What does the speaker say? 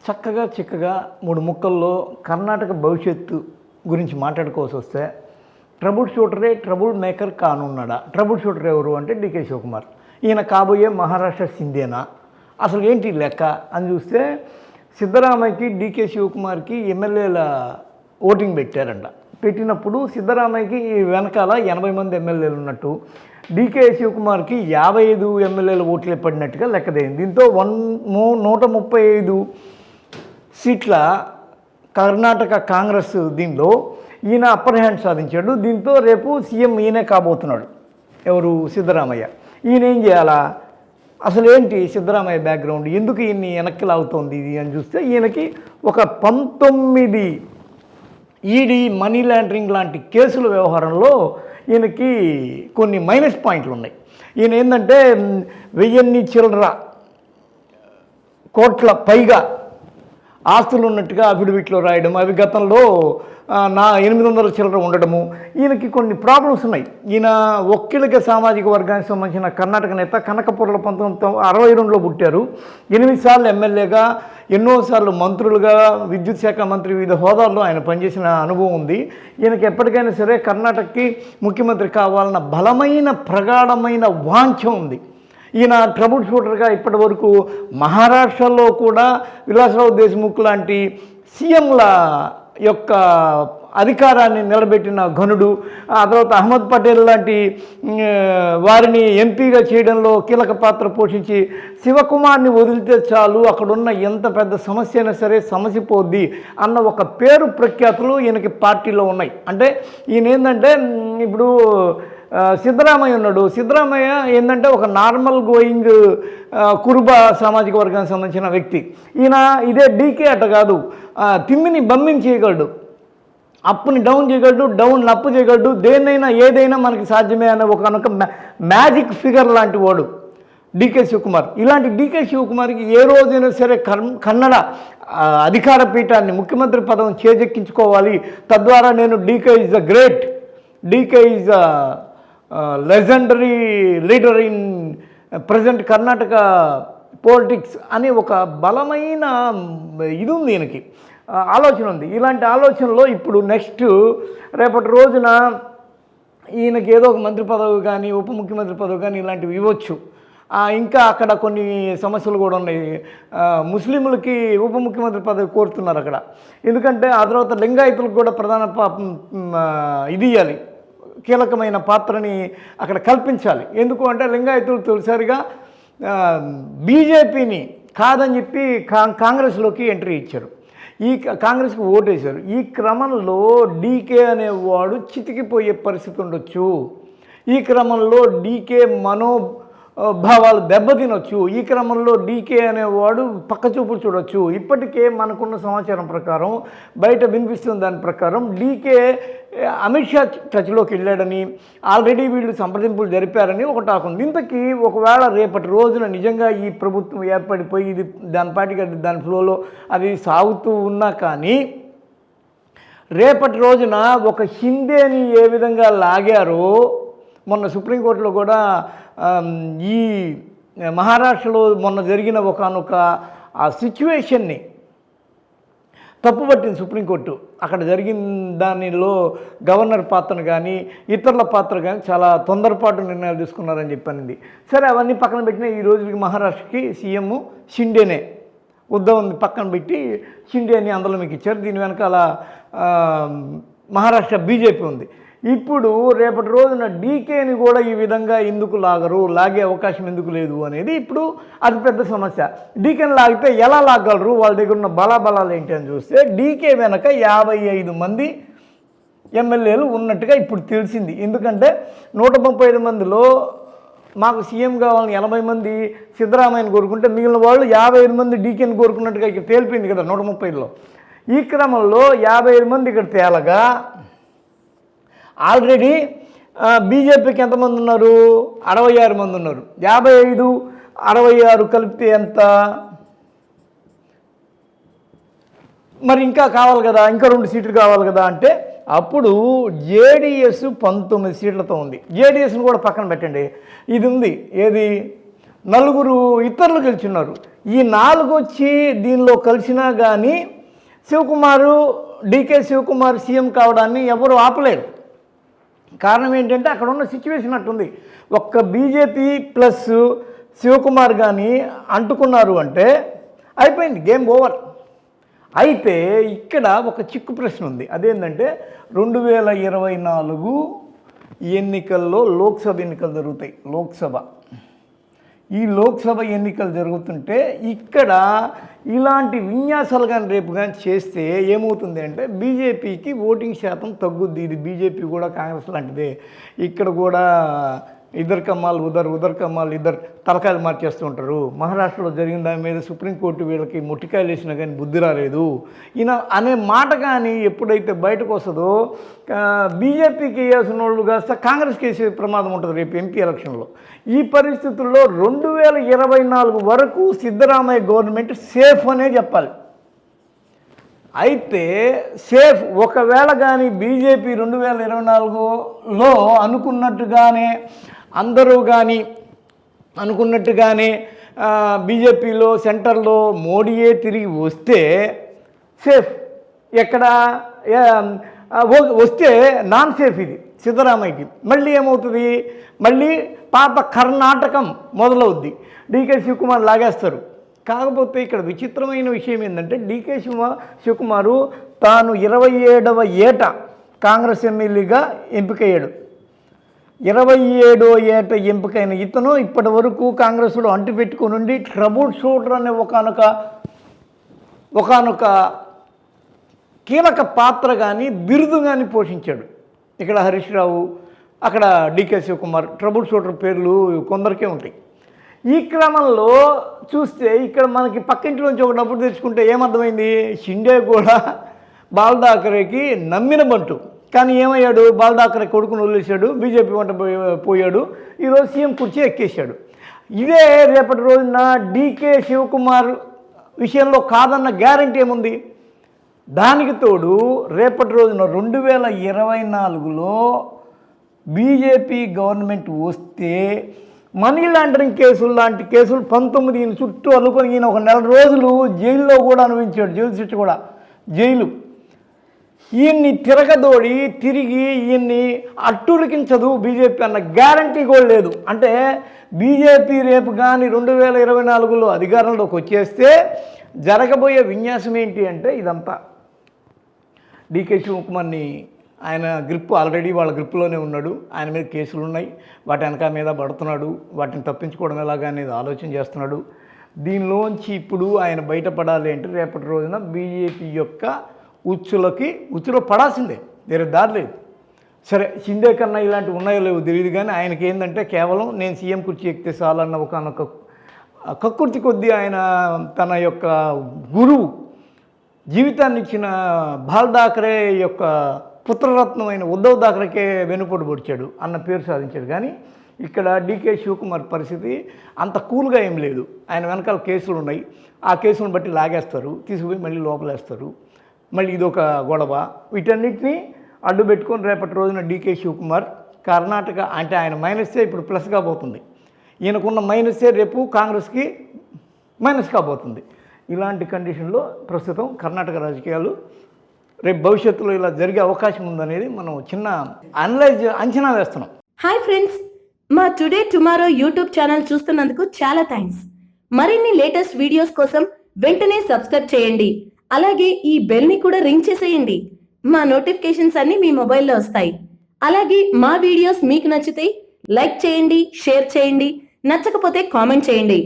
చక్కగా చిక్కగా మూడు ముక్కల్లో కర్ణాటక భవిష్యత్తు గురించి మాట్లాడుకోవాల్సి వస్తే ట్రబుల్ షూటరే ట్రబుల్ మేకర్ కానున్నాడా? ట్రబుల్ షూటర్ ఎవరు అంటే డీకే శివకుమార్. ఈయన కాబోయే మహారాష్ట్ర సింధేనా? అసలు ఏంటి లెక్క అని చూస్తే సిద్ధరామయ్యకి డీకే శివకుమార్కి ఎమ్మెల్యేల ఓటింగ్ పెట్టారంట. పెట్టినప్పుడు సిద్ధరామయ్యకి వెనకాల 80 మంది ఎమ్మెల్యేలు ఉన్నట్టు, డీకే శివకుమార్కి 55 ఎమ్మెల్యేల ఓట్లే పడినట్టుగా లెక్కదైంది. దీంతో 135 సీట్ల కర్ణాటక కాంగ్రెస్ దీనిలో ఈయన అప్పర్ హ్యాండ్ సాధించాడు. దీంతో రేపు సీఎం ఈయనే కాబోతున్నాడు. ఎవరు? సిద్ధరామయ్య. ఈయన ఏం చేయాలా? అసలు ఏంటి సిద్ధరామయ్య బ్యాక్గ్రౌండ్, ఎందుకు ఈయన్ని వెనక్కి లాగుతోంది ఇది అని చూస్తే ఈయనకి ఒక 19 ఈడీ మనీ లాండరింగ్ లాంటి కేసుల వ్యవహారంలో ఈయనకి కొన్ని మైనస్ పాయింట్లు ఉన్నాయి. ఈయన ఏంటంటే 1000 చిల్లర కోట్ల పైగా ఆస్తులు ఉన్నట్టుగా అఫిడవిట్లో రాయడం, అవి గతంలో 800 చిల్లర ఉండడము. ఈయనకి ప్రాబ్లమ్స్ ఉన్నాయి. ఈయన ఒక్కిలిక సామాజిక వర్గానికి సంబంధించిన కర్ణాటక నేత. కనకపురలో 1962లో పుట్టారు. 8 సార్లు ఎమ్మెల్యేగా, ఎన్నోసార్లు మంత్రులుగా, విద్యుత్ శాఖ మంత్రి, వివిధ హోదాల్లో ఆయన పనిచేసిన అనుభవం ఉంది. ఈయనకి ఎప్పటికైనా సరే కర్ణాటకకి ముఖ్యమంత్రి కావాలన్న బలమైన ప్రగాఢమైన వాంఛ ఉంది. ఈయన ట్రబుల్ షూటర్గా ఇప్పటి వరకు మహారాష్ట్రలో కూడా విలాసరావు దేశ్ముఖ్ లాంటి సీఎంల యొక్క అధికారాన్ని నిలబెట్టిన ఘనుడు. ఆ తర్వాత అహ్మద్ పటేల్ లాంటి వారిని ఎంపీగా చేయడంలో కీలక పాత్ర పోషించి శివకుమార్ని వదిలితే చాలు అక్కడున్న ఎంత పెద్ద సమస్య అయినా సరే సమసిపోద్ది అన్న ఒక పేరు ప్రఖ్యాతులు ఈయనకి పార్టీలో ఉన్నాయి. అంటే ఈయన ఏంటంటే ఇప్పుడు సిద్ధరామయ్య ఉన్నాడు. సిద్ధరామయ్య ఏంటంటే ఒక నార్మల్ గోయింగ్ కురుబ సామాజిక వర్గానికి సంబంధించిన వ్యక్తి. ఈయన ఇదే డీకే అట్ట కాదు, తిమ్మిని బమ్మిని చేయగలడు, అప్పుని డౌన్ చేయగలడు, డౌన్ అప్పు చేయగలడు, దేన్నైనా ఏదైనా మనకి సాధ్యమే అనే ఒక మ్యాజిక్ ఫిగర్ లాంటి వాడు డీకే శివకుమార్. ఇలాంటి డీకే శివకుమార్కి ఏ రోజైనా సరే కన్నడ అధికార పీఠాన్ని, ముఖ్యమంత్రి పదవిని చేజెక్కించుకోవాలి, తద్వారా నేను DK is a great, DK is a legendary leader in present Karnataka politics అని ఒక బలమైన ఇది ఉంది, ఈయనకి ఆలోచన ఉంది. ఇలాంటి ఆలోచనలో ఇప్పుడు నెక్స్ట్ రేపటి రోజున ఈయనకి ఏదో ఒక మంత్రి పదవి కానీ, ఉప ముఖ్యమంత్రి పదవి కానీ ఇలాంటివి ఇవ్వచ్చు. ఇంకా అక్కడ కొన్ని సమస్యలు కూడా ఉన్నాయి. ముస్లింలకి ఉప ముఖ్యమంత్రి పదవి కోరుతున్నారు అక్కడ. ఎందుకంటే ఆ తర్వాత లింగాయతులకు కూడా ప్రధాన ఇది ఇవ్వాలి, కీలకమైన పాత్రని అక్కడ కల్పించాలి. ఎందుకు అంటే లింగాయతులు తొలిసారిగా బీజేపీని కాదని చెప్పి కాంగ్రెస్లోకి ఎంట్రీ ఇచ్చారు, ఈ కాంగ్రెస్కి ఓటేశారు. ఈ క్రమంలో డీకే అనేవాడు చితికిపోయే పరిస్థితి ఉండొచ్చు. ఈ క్రమంలో డీకే మనోభావాలు దెబ్బతినొచ్చు. ఈ క్రమంలో డీకే అనేవాడు పక్కచూపులు చూడొచ్చు. ఇప్పటికే మనకున్న సమాచారం ప్రకారం, బయట వినిపిస్తున్న దాని ప్రకారం డీకే అమిత్ షా టచ్లోకి వెళ్ళాడని, ఆల్రెడీ వీళ్ళు సంప్రదింపులు జరిపారని ఒక టాక్ ఉంది. ఇంతకీ ఒకవేళ రేపటి రోజున నిజంగా ఈ ప్రభుత్వం ఏర్పడిపోయి ఇది దాని పాటికి దాని ఫ్లోలో అది సాగుతూ ఉన్నా కానీ, రేపటి రోజున ఒక షిందేని ఏ విధంగా లాగారో, మొన్న సుప్రీంకోర్టులో కూడా ఈ మహారాష్ట్రలో మొన్న జరిగిన ఒకానొక ఆ సిచ్యువేషన్ని తప్పుపట్టింది సుప్రీంకోర్టు. అక్కడ జరిగిన దానిలో గవర్నర్ పాత్రను కానీ, ఇతరుల పాత్ర కానీ చాలా తొందరపాటు నిర్ణయాలు తీసుకున్నారని చెప్పనింది. సరే, అవన్నీ పక్కన పెట్టిన ఈ రోజుకి మహారాష్ట్రకి సీఎం షిండేనే. ఉద్ధవ్ని పక్కన పెట్టి షిండేని అందులో మీకు ఇచ్చారు. దీని వెనకాల మహారాష్ట్ర బీజేపీ ఉంది. ఇప్పుడు రేపటి రోజున డీకేని కూడా ఈ విధంగా ఎందుకు లాగరు, లాగే అవకాశం ఎందుకు లేదు అనేది ఇప్పుడు అతిపెద్ద సమస్య. డీకేని లాగితే ఎలా లాగలరు, వాళ్ళ దగ్గర ఉన్న బలాబలాలు ఏంటి అని చూస్తే డీకే వెనక 55 మంది ఎమ్మెల్యేలు ఉన్నట్టుగా ఇప్పుడు తెలిసింది. ఎందుకంటే 135 మందిలో మాకు సీఎం కావాలని 80 మంది సిద్ధరామయ్యని కోరుకుంటే మిగిలిన వాళ్ళు 55 మంది డీకేని కోరుకున్నట్టుగా ఇక్కడ తేలిపోయింది కదా 130లో. ఈ క్రమంలో 55 మంది ఇక్కడ తేలగా ఆల్రెడీ బీజేపీకి ఎంతమంది ఉన్నారు? 66 మంది ఉన్నారు. 55, 66 కలిపితే ఎంత? మరి ఇంకా కావాలి కదా, ఇంకా 2 సీట్లు కావాలి కదా అంటే అప్పుడు జేడీఎస్ 19 సీట్లతో ఉంది. జేడీఎస్ని కూడా పక్కన పెట్టండి. ఇది ఉంది, ఏది నలుగురు ఇతరులు గెలిచున్నారు. ఈ 4 వచ్చి దీనిలో కలిసినా కానీ డీకే శివకుమార్ సీఎం కావడాన్ని ఎవరు ఆపలేరు. కారణం ఏంటంటే అక్కడ ఉన్న సిచ్యువేషన్ అట్టుంది. ఒక్క బీజేపీ ప్లస్ శివకుమార్ కానీ అంటుకున్నారు అంటే అయిపోయింది, గేమ్ ఓవర్. అయితే ఇక్కడ ఒక చిక్కు ప్రశ్న ఉంది. అదేంటంటే 2024 ఎన్నికల్లో లోక్సభ ఎన్నికలు జరుగుతాయి. ఈ లోక్సభ ఎన్నికలు జరుగుతుంటే ఇక్కడ ఇలాంటి విన్యాసాలు కానీ రేపు కానీ చేస్తే ఏమవుతుంది అంటే బీజేపీకి ఓటింగ్ శాతం తగ్గుద్ది. ఇది బీజేపీ కూడా కాంగ్రెస్ లాంటిదే. ఇక్కడ కూడా ఇద్దరు కమ్మాలు ఉదర్ కమ్మాలు ఇద్దరు తలకాయలు మార్చేస్తూ ఉంటారు. మహారాష్ట్రలో జరిగిన దాని మీద సుప్రీంకోర్టు వీళ్ళకి ముట్టికాయలు వేసినా కానీ బుద్ధి రాలేదు ఈయన అనే మాట కానీ ఎప్పుడైతే బయటకు వస్తుందో బీజేపీకి వేయాల్సిన వాళ్ళు కాస్త కాంగ్రెస్కి వేసే ప్రమాదం ఉంటుంది రేపు ఎంపీ ఎలక్షన్లో. ఈ పరిస్థితుల్లో 2024 వరకు సిద్ధరామయ్య గవర్నమెంట్ సేఫ్ అనే చెప్పాలి. అయితే సేఫ్ ఒకవేళ కానీ బీజేపీ 2024లో అనుకున్నట్టుగానే అందరూ కానీ అనుకున్నట్టుగానే బీజేపీలో సెంటర్లో మోడీయే తిరిగి వస్తే సేఫ్. ఎక్కడ వస్తే నాన్ సేఫ్ ఇది సిద్ధరామయ్యకి. మళ్ళీ ఏమవుతుంది, మళ్ళీ పాత కర్ణాటకం మొదలవుద్ది. డీకే శివకుమార్ లాగేస్తారు. కాకపోతే ఇక్కడ విచిత్రమైన విషయం ఏంటంటే డీకే శివకుమారు తాను 27వ ఏట కాంగ్రెస్ ఎమ్మెల్యేగా ఎంపికయ్యాడు. 27వ ఏట ఎంపికైన ఇతను ఇప్పటి వరకు కాంగ్రెస్లో అంటిపెట్టుకుని ఉండి ట్రబుల్ షూటర్ అనే ఒకనొక కీలక పాత్ర కానీ బిరుదు కానీ పోషించాడు. ఇక్కడ హరీష్ రావు, అక్కడ డీకే శివకుమార్ ట్రబుల్ షూటర్ పేర్లు కొందరికే ఉంటాయి. ఈ క్రమంలో చూస్తే ఇక్కడ మనకి పక్కింట్లోంచి ఒక డబ్బులు తెచ్చుకుంటే ఏమర్థమైంది, షిండే కూడా బాల్ ఠాకరేకి నమ్మిన బంటు. కానీ ఏమయ్యాడు, బాల్ ఠాకరే కొడుకును వదిలేశాడు, బీజేపీ వంట పోయాడు, ఈరోజు సీఎం కుర్చీ ఎక్కేశాడు. ఇదే రేపటి రోజున డీకే శివకుమార్ విషయంలో కాదన్న గ్యారంటీ ఏముంది? దానికి తోడు రేపటి రోజున 2024లో బీజేపీ గవర్నమెంట్ వస్తే మనీ లాండరింగ్ కేసులు లాంటి కేసులు 19 ఈయన చుట్టూ అల్లుకొని ఈయన ఒక 4 రోజులు జైల్లో కూడా అనుభవించాడు. జైలు శిక్ష కూడా జైలు. ఈయన్ని తిరగదోడి తిరిగి ఈయన్ని అట్టుడికించదు బీజేపీ అన్న గ్యారంటీ కూడా లేదు. అంటే బీజేపీ రేపు కానీ 2024లో అధికారంలోకి వచ్చేస్తే జరగబోయే విన్యాసం ఏంటి అంటే ఇదంతా డీకే శివకుమార్ని ఆయన గ్రిప్ ఆల్రెడీ వాళ్ళ గ్రిప్లోనే ఉన్నాడు. ఆయన మీద కేసులు ఉన్నాయి, వాటి వెనక మీద పడుతున్నాడు, వాటిని తప్పించుకోవడం ఎలాగా అనేది ఆలోచన చేస్తున్నాడు. దీనిలోంచి ఇప్పుడు ఆయన బయటపడాలి అంటే రేపటి రోజున బీజేపీ యొక్క ఉచ్చులో పడాల్సిందే, వేరే దారి లేదు. సరే షిండే కన్నా ఇలాంటివి ఉన్నాయో లేవో తెలియదు, కానీ ఆయనకి ఏంటంటే కేవలం నేను సీఎం కుర్చీ ఎక్కితే చాలన్న ఒకనొక కక్కుర్తి కొద్దీ ఆయన తన యొక్క గురువు జీవితాన్ని ఇచ్చిన బాల్ ఠాకరే యొక్క పుత్రరత్నమైన ఉద్ధవ్ ఠాకరేకే వెనుపోటు పొడిచాడు అన్న పేరు సాధించాడు. కానీ ఇక్కడ డీకే శివకుమార్ పరిస్థితి అంత కూల్గా ఏం లేదు. ఆయన వెనకాల కేసులు ఉన్నాయి, ఆ కేసులను బట్టి లాగేస్తారు, తీసుకుపోయి మళ్ళీ లోపలేస్తారు, మళ్ళీ ఇదొక గొడవ. వీటన్నిటినీ అడ్డు పెట్టుకొని రేపటి రోజున డీకే శివకుమార్ కర్ణాటక అంటే ఆయన మైనస్సే ఇప్పుడు ప్లస్ కాబోతుంది. ఈయనకున్న మైనస్సే రేపు కాంగ్రెస్కి మైనస్ కాబోతుంది. ఇలాంటి కండిషన్లో ప్రస్తుతం కర్ణాటక రాజకీయాలు రేపు భవిష్యత్తులో ఇలా జరిగే అవకాశం ఉందనేది మనం చిన్న అంచనా వేస్తున్నాం. హాయ్ ఫ్రెండ్స్, మా టుడే టుమారో యూట్యూబ్ ఛానల్ చూస్తున్నందుకు చాలా థ్యాంక్స్. మరిన్ని లేటెస్ట్ వీడియోస్ కోసం వెంటనే సబ్స్క్రైబ్ చేయండి. అలాగే ఈ బెల్ ని కూడా రింగ్ చేసేయండి. మా నోటిఫికేషన్స్ అన్ని మీ మొబైల్లో వస్తాయి. అలాగే మా వీడియోస్ మీకు నచ్చితే లైక్ చేయండి, షేర్ చేయండి, నచ్చకపోతే కామెంట్ చేయండి.